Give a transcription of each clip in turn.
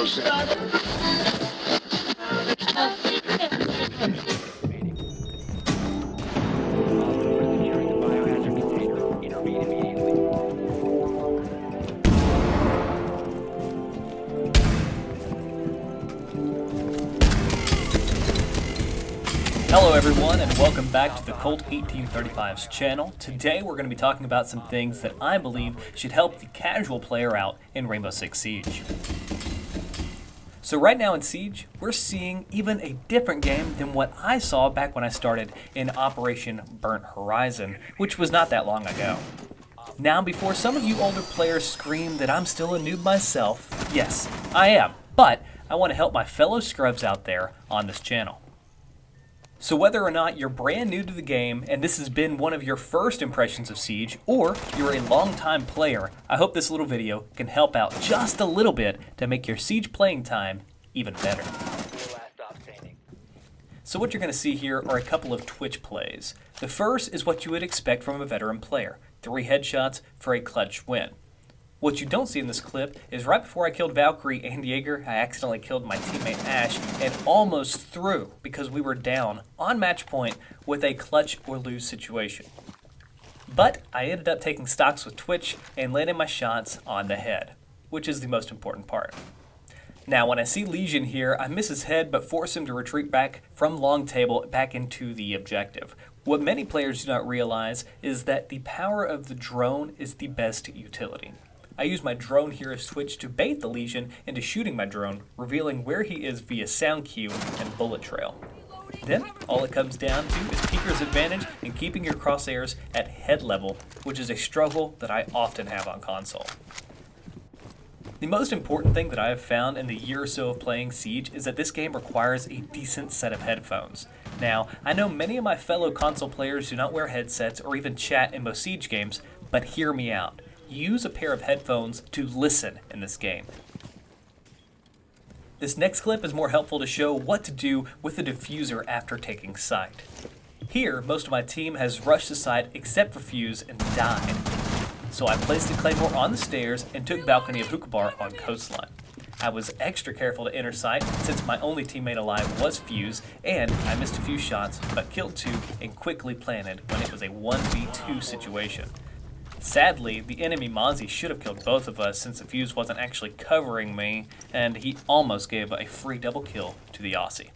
Hello everyone and welcome back to the Colt 1835's channel. Today we're going to be talking about some things that I believe should help the casual player out in Rainbow Six Siege. So right now in Siege, we're seeing even a different game than what I saw back when I started in Operation Burnt Horizon, which was not that long ago. Now before some of you older players scream that I'm still a noob myself, yes, I am, but I want to help my fellow scrubs out there on this channel. So whether or not you're brand new to the game and this has been one of your first impressions of Siege, or you're a long-time player, I hope this little video can help out just a little bit to make your Siege playing time even better. So what you're going to see here are a couple of Twitch plays. The first is what you would expect from a veteran player, 3 headshots for a clutch win. What you don't see in this clip is right before I killed Valkyrie and Jaeger, I accidentally killed my teammate Ash and almost threw because we were down on match point with a clutch or lose situation. But I ended up taking stocks with Twitch and landing my shots on the head, which is the most important part. Now when I see Lesion here, I miss his head but force him to retreat back from long table back into the objective. What many players do not realize is that the power of the drone is the best utility. I use my drone here as Twitch to bait the Lesion into shooting my drone, revealing where he is via sound cue and bullet trail. Then, all it comes down to is peeker's advantage and keeping your crosshairs at head level, which is a struggle that I often have on console. The most important thing that I have found in the year or so of playing Siege is that this game requires a decent set of headphones. Now, I know many of my fellow console players do not wear headsets or even chat in most Siege games, but hear me out. Use a pair of headphones to listen in this game. This next clip is more helpful to show what to do with the diffuser after taking site. Here, most of my team has rushed the site except for Fuse and died. So I placed a Claymore on the stairs and took balcony of Hookah Bar on coastline. I was extra careful to enter site since my only teammate alive was Fuse, and I missed a few shots but killed 2 and quickly planted when it was a 1v2 situation. Sadly, the enemy Mozzie should have killed both of us since the Fuse wasn't actually covering me, and he almost gave a free double kill to the Aussie.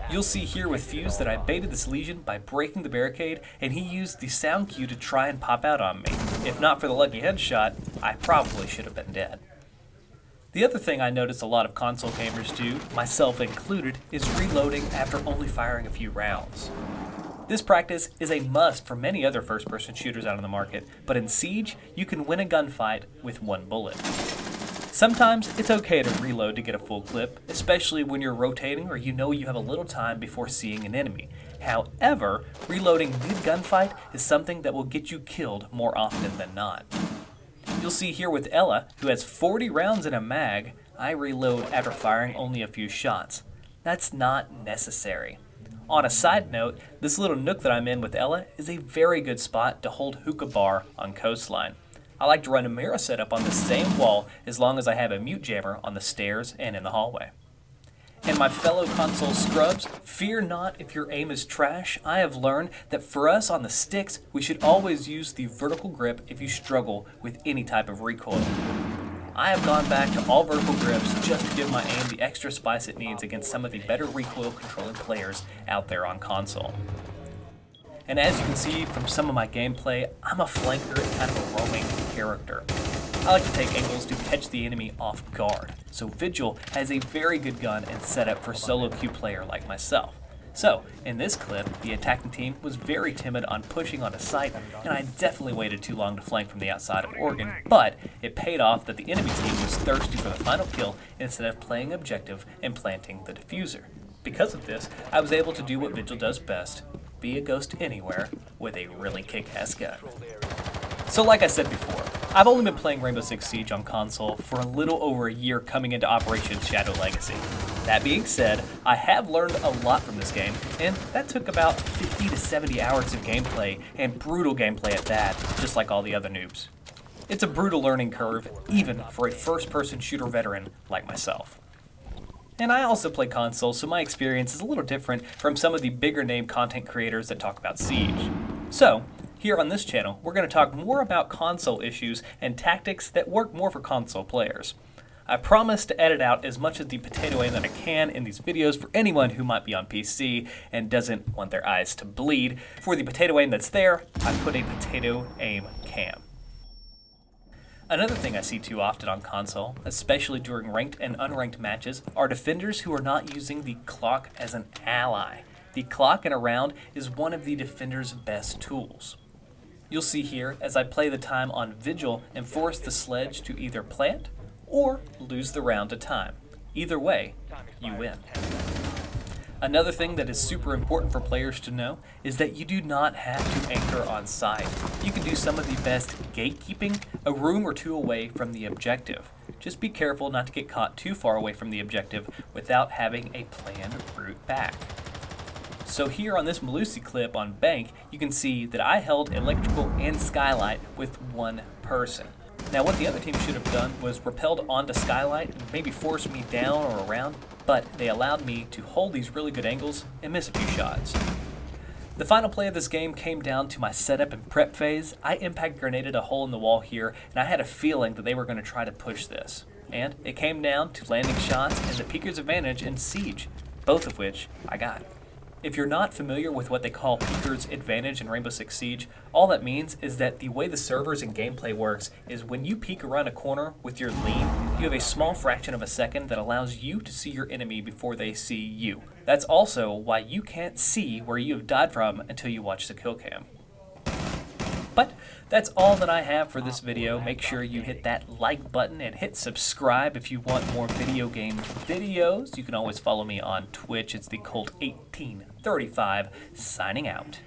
You'll see here with Fuse that I baited this Lesion by breaking the barricade, and he used the sound cue to try and pop out on me. If not for the lucky headshot, I probably should have been dead. The other thing I notice a lot of console gamers do, myself included, is reloading after only firing a few rounds. This practice is a must for many other first-person shooters out on the market, but in Siege, you can win a gunfight with 1 bullet. Sometimes it's okay to reload to get a full clip, especially when you're rotating or you know you have a little time before seeing an enemy. However, reloading mid-gunfight is something that will get you killed more often than not. You'll see here with Ela, who has 40 rounds in a mag, I reload after firing only a few shots. That's not necessary. On a side note, this little nook that I'm in with Ela is a very good spot to hold Hookah Bar on coastline. I like to run a mirror setup on the same wall as long as I have a mute jammer on the stairs and in the hallway. And my fellow console scrubs, fear not if your aim is trash. I have learned that for us on the sticks, we should always use the vertical grip if you struggle with any type of recoil. I have gone back to all vertical grips just to give my aim the extra spice it needs against some of the better recoil controlling players out there on console. And as you can see from some of my gameplay, I'm a flanker and kind of a roaming character. I like to take angles to catch the enemy off guard, so Vigil has a very good gun and setup for solo queue player like myself. So, in this clip, the attacking team was very timid on pushing on a site, and I definitely waited too long to flank from the outside of Oregon, but it paid off that the enemy team was thirsty for the final kill instead of playing objective and planting the diffuser. Because of this, I was able to do what Vigil does best, be a ghost anywhere with a really kick-ass gun. So like I said before, I've only been playing Rainbow Six Siege on console for a little over a year coming into Operation Shadow Legacy. That being said, I have learned a lot from this game, and that took about 50 to 70 hours of gameplay, and brutal gameplay at that, just like all the other noobs. It's a brutal learning curve, even for a first-person shooter veteran like myself. And I also play console, so my experience is a little different from some of the bigger name content creators that talk about Siege. So, here on this channel, we're going to talk more about console issues and tactics that work more for console players. I promise to edit out as much of the potato aim that I can in these videos for anyone who might be on PC and doesn't want their eyes to bleed. For the potato aim that's there, I put a potato aim cam. Another thing I see too often on console, especially during ranked and unranked matches, are defenders who are not using the clock as an ally. The clock in a round is one of the defender's best tools. You'll see here as I play the time on Vigil and force the sledge to either plant or lose the round to time. Either way, you win. Another thing that is super important for players to know is that you do not have to anchor on site. You can do some of the best gatekeeping a room or two away from the objective. Just be careful not to get caught too far away from the objective without having a planned route back. So here on this Melusi clip on Bank, you can see that I held Electrical and Skylight with one person. Now what the other team should have done was repelled onto Skylight and maybe forced me down or around, but they allowed me to hold these really good angles and miss a few shots. The final play of this game came down to my setup and prep phase. I impact grenaded a hole in the wall here, and I had a feeling that they were going to try to push this. And it came down to landing shots and the Peeker's advantage in Siege, both of which I got. If you're not familiar with what they call Peeker's advantage in Rainbow Six Siege, all that means is that the way the servers and gameplay works is when you peek around a corner with your lean, you have a small fraction of a second that allows you to see your enemy before they see you. That's also why you can't see where you have died from until you watch the kill cam. But that's all that I have for this video. Make sure you hit that like button and hit subscribe if you want more video game videos. You can always follow me on Twitch. It's the Colt1835 signing out.